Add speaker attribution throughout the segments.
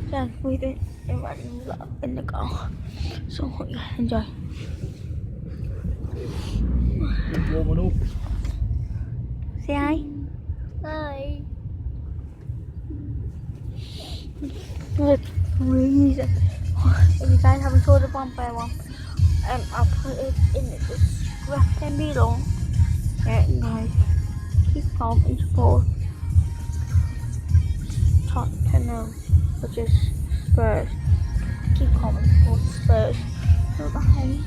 Speaker 1: Then we did a random vlog in the car. So yeah, enjoy.
Speaker 2: Warming up.
Speaker 1: Say hi.
Speaker 3: Hi.
Speaker 1: It's freezing. If you guys haven't saw the Bonfire one, I'll put it in the description below. Yeah, guys, keep calm and support Tottenham, which is Spurs. Keep calm and support Spurs. So bye.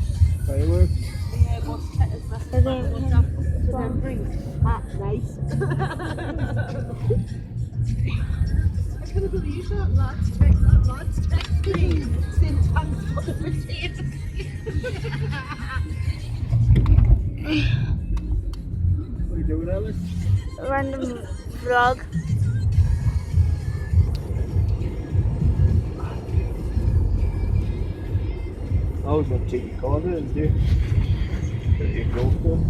Speaker 2: Fireworks.
Speaker 3: Yeah, what's the them drinks? That's nice. I couldn't believe that lad's text me saying thanks for the potatoes.
Speaker 2: What are you doing, Alice?
Speaker 1: Random vlog.
Speaker 2: I was going to take your car there and do your girlfriend.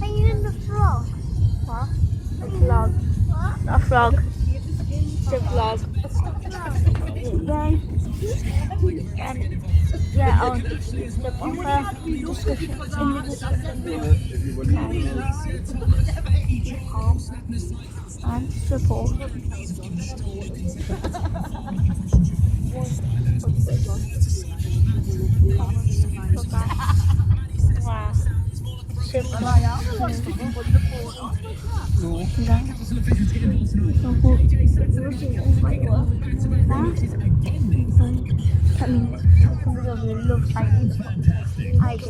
Speaker 1: Are you in the vlog? What? A vlog. What? A vlog. It's a vlog. Yeah, I'll the Bonfire description in the description below. Keep calm and support. Wow. I do.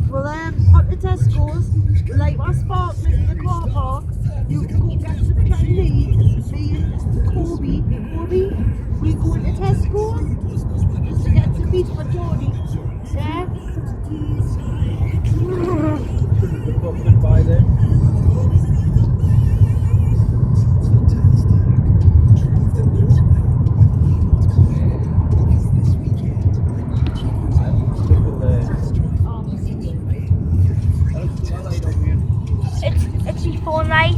Speaker 3: Well, at the Tesco's, like my sparkling in the car park, you can go get some Chinese, me and Kobe, we go into Tesco's just to get some meat for Tony. Yeah?
Speaker 2: By there.
Speaker 1: It's before night.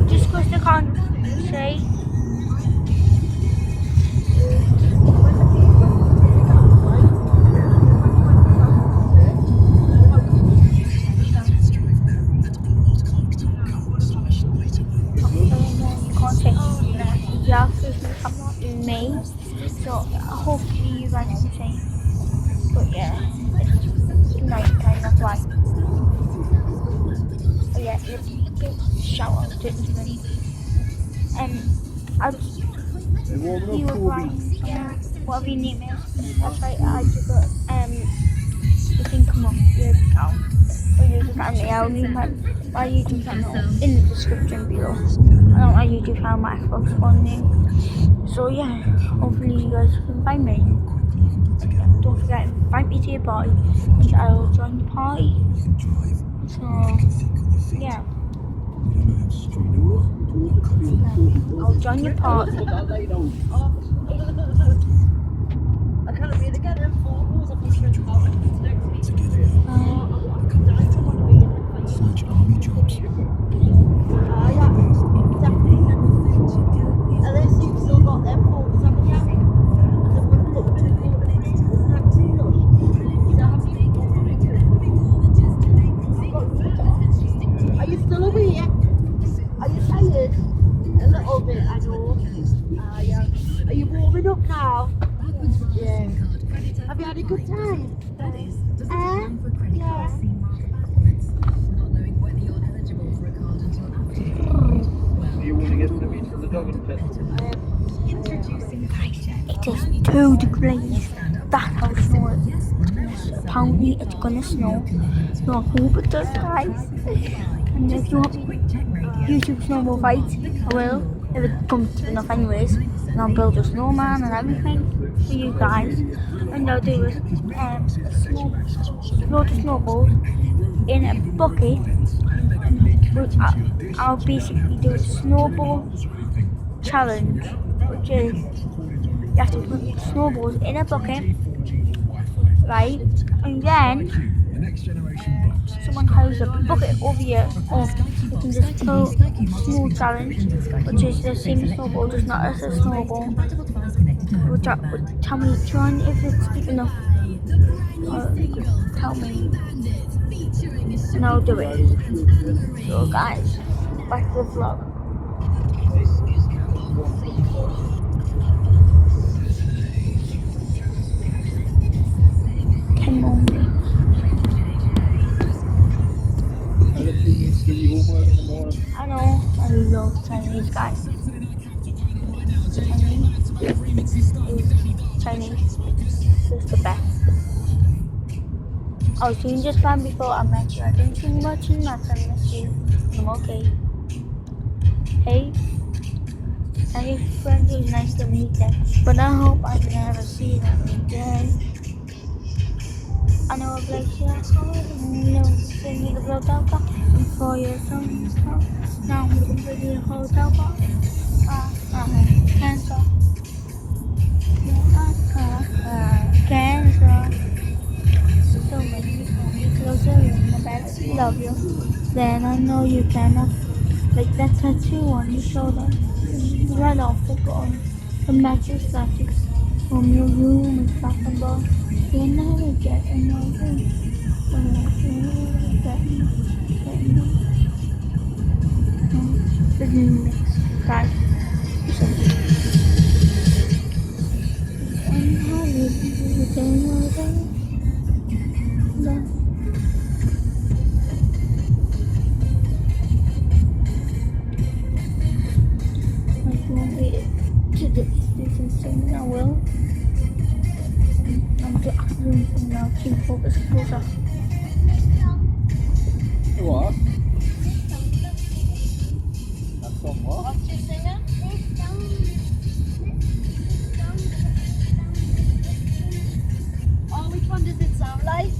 Speaker 1: Just because they can't say. Yeah, I'm not in May, so hopefully you guys can say. But yeah, it's night time, that's why. Oh yeah, let's get shower out it. I'll just you were buying whatever your name is. That's right, I just got the thing come up, your account. Or your account, I'll leave my YouTube channel in the description below. I don't my YouTube channel, my Xbox One name. So yeah, hopefully you guys can find me. Don't forget, invite me to your party, and I'll join the party. So yeah. I'll join your party.
Speaker 3: I can't be together in photos of us next week.
Speaker 4: Search army jobs.
Speaker 3: Yeah, definitely. Unless you've still got them photos, haven't you? Are you still awake? Are you tired? A little bit, I know. Yeah. Are you warming up now? Yeah. Have you had a good time? Yeah.
Speaker 2: You want to get the meat from the dog and pet?
Speaker 1: It is 2 degrees. That's how snow is. Apparently it's gonna snow. So I hope it does, guys. And if you want YouTube snowball fights, I will. If it comes to enough anyways. And I'll build a snowman and everything for you guys. And I'll do is load of snowballs in a bucket. I'll basically do a snowball challenge, which is you have to put snowballs in a bucket, right? And then
Speaker 4: The next generation box.
Speaker 1: Someone holds a bucket over you, or you can just pull small challenge, which is the same snowball, just not as a snowball. Tell me which one if it's big enough. Tell me. And I'll do it. So guys, back to the vlog. 10 more minutes. I know, I love Chinese guys. Chinese is the best. I was doing just fine before I met you. I didn't see much in math and met you. I'm okay. Hey, any friends, it was nice to meet them. But I hope I never see them again. I know a place here, no, send me the hotel bar. And 4 years old, now I'm looking for the hotel bar. Cancer. Cancer. So make me closer in the bed. Love you. Then I know you cannot. Like that tattoo on your shoulder. Right off the bone. The mattress status. From your room is back and bone. You'll never get another. The new mix, guys. If you want me to do something, I will. I'm the afternoon from now. Keep focus closer.
Speaker 2: What? That's on what?
Speaker 3: What's your singer? Oh, which one does it sound like?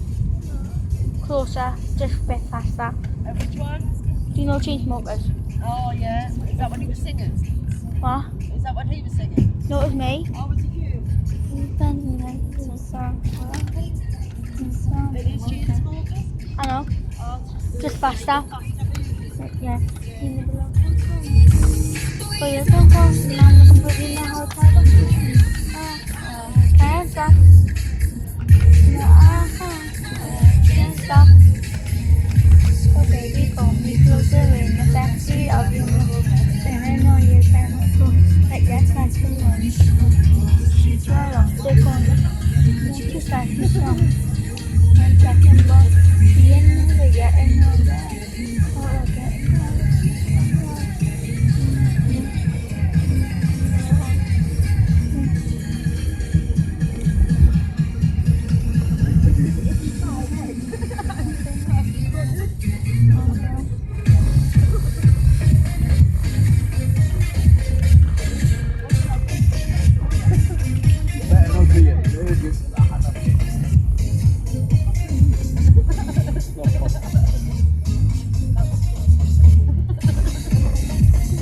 Speaker 1: Closer, just a bit faster.
Speaker 3: Which one?
Speaker 1: Do you know Chainsmokers?
Speaker 3: Oh, yeah. Is that what he was singing?
Speaker 1: What?
Speaker 3: Is that what he was singing?
Speaker 1: No, it was me.
Speaker 3: Oh, was it you? It is Chainsmokers?
Speaker 1: I know,
Speaker 3: Oh,
Speaker 1: just faster. Yeah. But you don't go, now I'm looking for you in the hotel. Can't stop. Can't stop. So baby, call me closer in the backseat of your move. Then I know you cannot go. Like that's nice for lunch. Right off the corner. Not too fast and strong. And black and black. The end of the year and all that. All that.
Speaker 2: Better not be it. They're just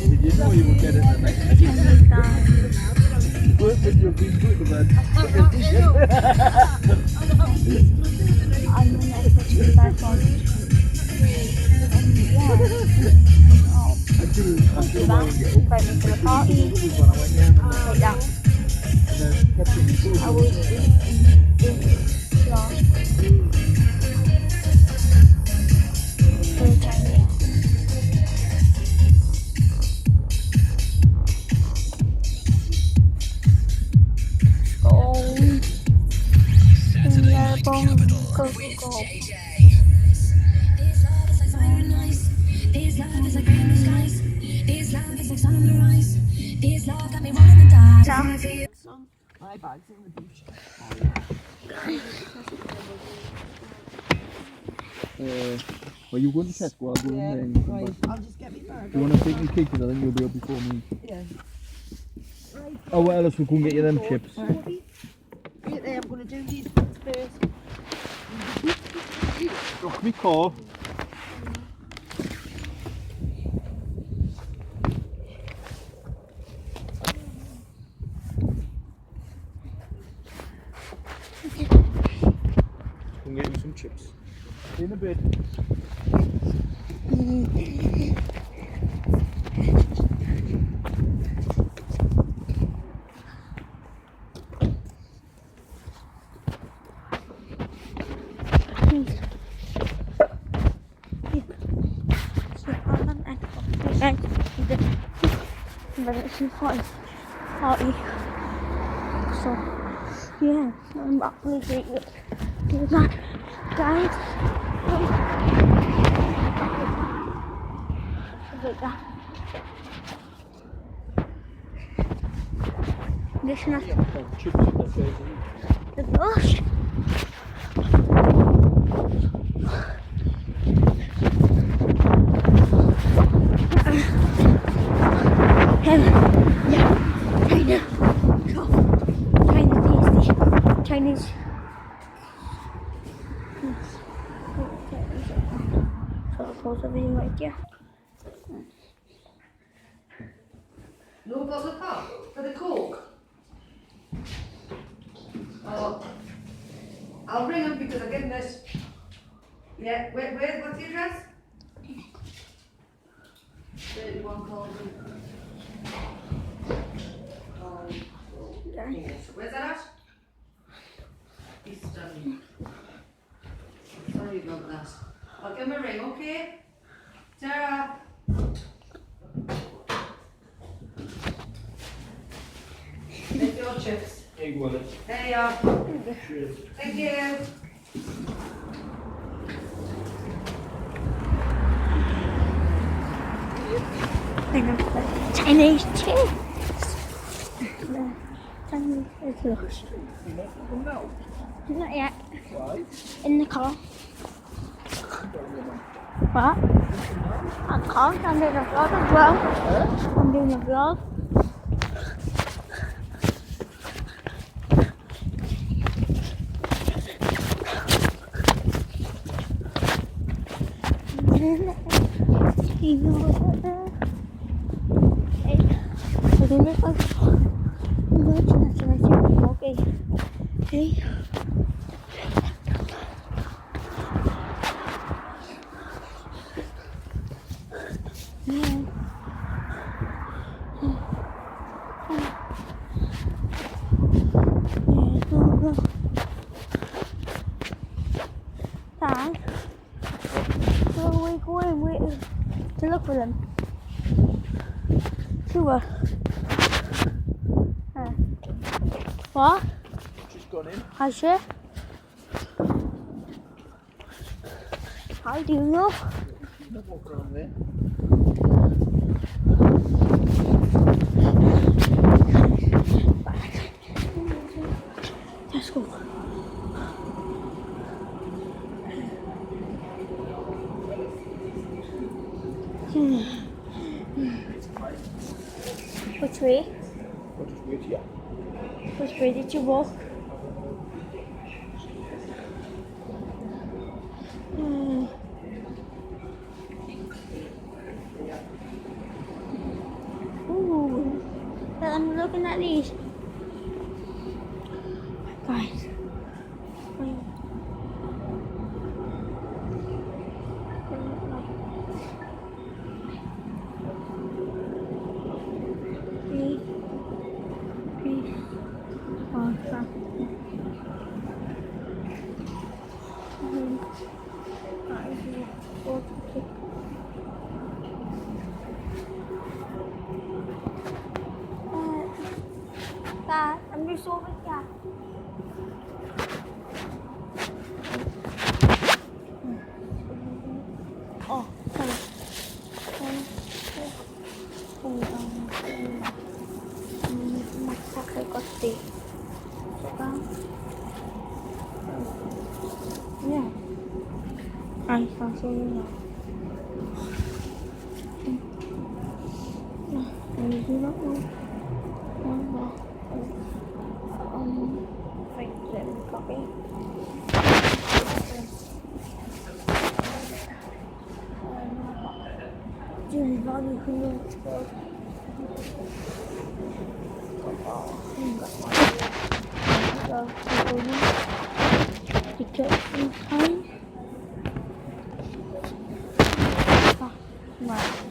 Speaker 2: Did you know you would get it the next day? Work with your been good about
Speaker 1: I'm gonna put you back on. Yeah.
Speaker 2: I do want to get up.
Speaker 1: Invite me to the party.
Speaker 2: When I went down
Speaker 1: Like that.
Speaker 2: and then kept it in the
Speaker 1: I
Speaker 2: pool.
Speaker 1: will do long. For the Chinese. Go. Yeah, go.
Speaker 5: This love is like rain in the skies. This love is like sun on the rise. This love got me rolling in the dice.
Speaker 1: Down.
Speaker 3: my bag's in the douche.
Speaker 2: Well, you go in Tesco, I'll go
Speaker 3: Yeah,
Speaker 2: in there and come
Speaker 3: right.
Speaker 2: back.
Speaker 3: I'll just get me bag.
Speaker 2: Do you want to take me cake because I think you'll be up before me.
Speaker 3: Yeah. Right.
Speaker 2: Oh, well, else we'll go and get you them chips.
Speaker 3: Wait there, I'm going to do these bits first.
Speaker 2: Look, me call. Go and get you some chips. In a bit.
Speaker 1: But it's hot, hotty. So yeah, I'm not really great with do that, guys. Like that. This is not the brush. Yeah, kind of tasty. Chinese. So I'll pause the video right here.
Speaker 3: No bottle of pop for the Coke. Oh, I'll ring him because I gave him this. Yeah, what's the address? 31 Colton. Where's that at? Easton. Sorry about that. I'll give him a ring, okay? Sarah. Take your chips.
Speaker 2: Egg wallet.
Speaker 3: There you are.
Speaker 2: Cheers.
Speaker 3: Thank you.
Speaker 1: Chinese tea. Chinese is not yet.
Speaker 2: Why?
Speaker 1: In the car. What? I can't. I'm doing a vlog as well. I'm doing a vlog. You know what? Hey, I don't know if I'm going to vlog. Hey. Dad, where are we going? Wait to look for them. Sure. What?
Speaker 2: She's gone in.
Speaker 1: Has she? How do you know?
Speaker 2: She's not walking around there.
Speaker 1: Let's go. Which way?
Speaker 2: We'll just wait here.
Speaker 1: Which way did you walk? Ooh, I'm looking at these. Guys. Dad, I'm just over here. Oh, sorry. Pakai kosti. Ya. Ay, langsung ya. Nah, ini juga tuh. Kopi. Jadi lagi keluar. Enggak mau. Tiket time. Right.